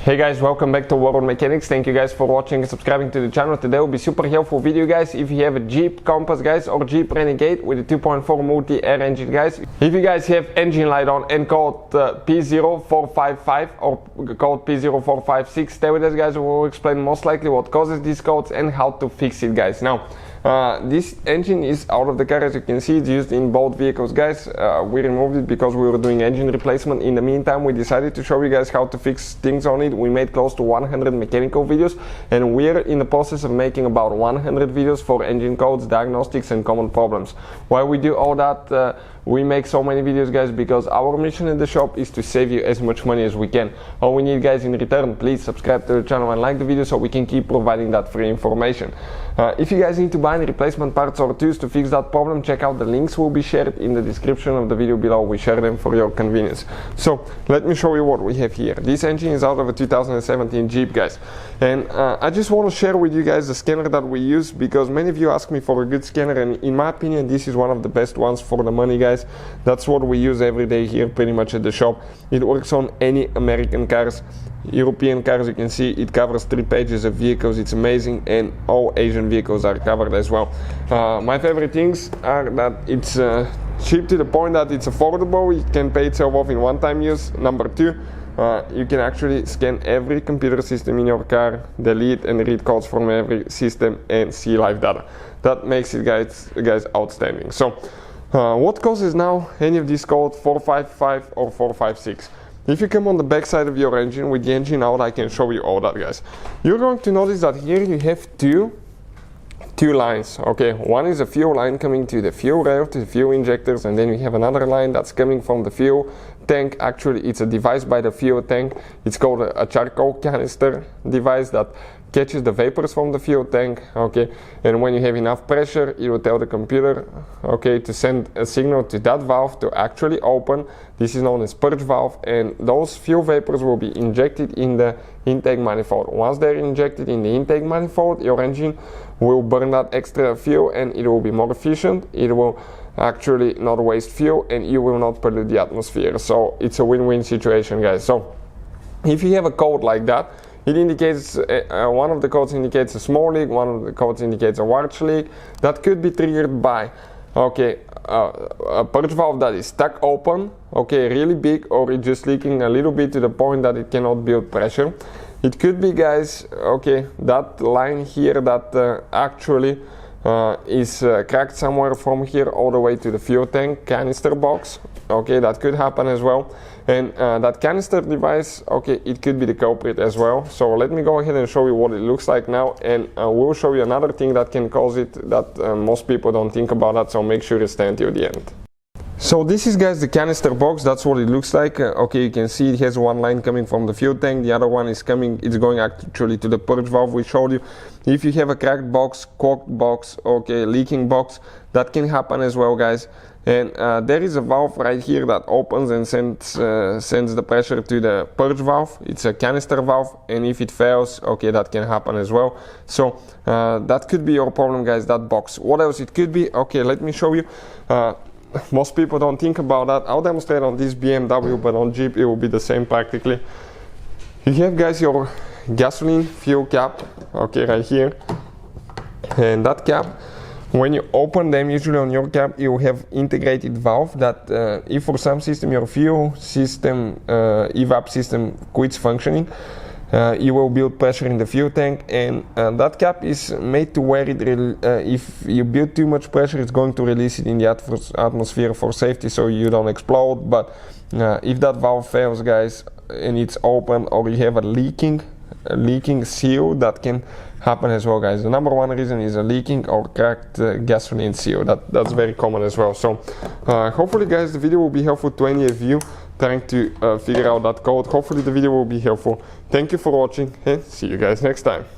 Hey guys, welcome back to World Mechanics. Thank you guys for watching and subscribing to the channel. Today will be super helpful video, guys. If you have a Jeep Compass, guys, or Jeep Renegade with a 2.4 multi-air engine, guys. If you guys have engine light on and code P0455 or code P0456, stay with us, guys. We will explain most likely what causes these codes and how to fix it, guys. Now, this engine is out of the car. As you can see, it's used in both vehicles, guys. We removed it because we were doing engine replacement. In the meantime, we decided to show you guys how to fix things on it. We made close to 100 mechanical videos, and we're in the process of making about 100 videos for engine codes, diagnostics, and common problems. Why we do all that? We make so many videos, guys, because our mission in the shop is to save you as much money as we can. All we need, guys, in return, please subscribe to the channel and like the video so we can keep providing that free information. If you guys need to buy any replacement parts or tools to fix that problem, check out the links will be shared in the description of the video below. We share them for your convenience. So let me show you what we have here. This engine is out of a 2017 Jeep, guys, and I just want to share with you guys the scanner that we use, because many of you ask me for a good scanner, and in my opinion this is one of the best ones for the money, guys. That's what we use every day here pretty much at the shop. It works on any American cars, European cars. You can see it covers 3 pages of vehicles. It's amazing, and all Asian vehicles are covered as well. My favorite things are that it's cheap to the point that it's affordable. It can pay itself off in one-time use. Number 2, you can actually scan every computer system in your car, delete and read codes from every system, and see live data. That makes it, guys outstanding. So what causes now any of these codes 455 or 456? If you come on the back side of your engine with the engine out, I can show you all that, guys. You're going to notice that here you have two lines. Okay, one is a fuel line coming to the fuel rail, to the fuel injectors, and then we have another line that's coming from the fuel tank. Actually, it's a device by the fuel tank. It's called a charcoal canister device that catches the vapors from the fuel tank. Okay, and when you have enough pressure, it will tell the computer, okay, to send a signal to that valve to actually open. This is known as purge valve, and those fuel vapors will be injected in the intake manifold. Once they're injected in the intake manifold, your engine will burn that extra fuel, and it will be more efficient. It will actually not waste fuel, and you will not pollute the atmosphere. So it's a win-win situation, guys. So if you have a code like that, it indicates, one of the codes indicates a small leak, one of the codes indicates a large leak. That could be triggered by, okay, a purge valve that is stuck open, okay, really big, or it's just leaking a little bit to the point that it cannot build pressure. It could be, guys, okay, that line here that actually is cracked somewhere from here all the way to the fuel tank canister box. Okay, that could happen as well. And that canister device, okay, it could be the culprit as well. So let me go ahead and show you what it looks like now, and we'll show you another thing that can cause it that most people don't think about that, so make sure you stay until the end. So this is, guys, the canister box. That's what it looks like. Okay, you can see it has one line coming from the fuel tank, the other one is coming, it's going actually to the purge valve we showed you. If you have a cracked box, corked box, okay, leaking box, that can happen as well, guys. And there is a valve right here that opens and sends the pressure to the purge valve. It's a canister valve, and if it fails, okay, that can happen as well. So that could be your problem, guys, that box. What else it could be? Okay, let me show you. Most people don't think about that. I'll demonstrate on this BMW, but on Jeep it will be the same practically. You have, guys, your gasoline fuel cap, okay, right here, and that cap, when you open them, usually on your cap you have integrated valve that if for some system your fuel system evap system quits functioning, you will build pressure in the fuel tank, and that cap is made to where it if you build too much pressure, it's going to release it in the atmosphere for safety so you don't explode. But if that valve fails, guys, and it's open, or you have a leaking seal, that can happen as well, guys. The number one reason is a leaking or cracked gasoline seal. That's very common as well. So hopefully, guys, the video will be helpful to any of you trying to figure out that code. Hopefully the video will be helpful. Thank you for watching, and see you guys next time.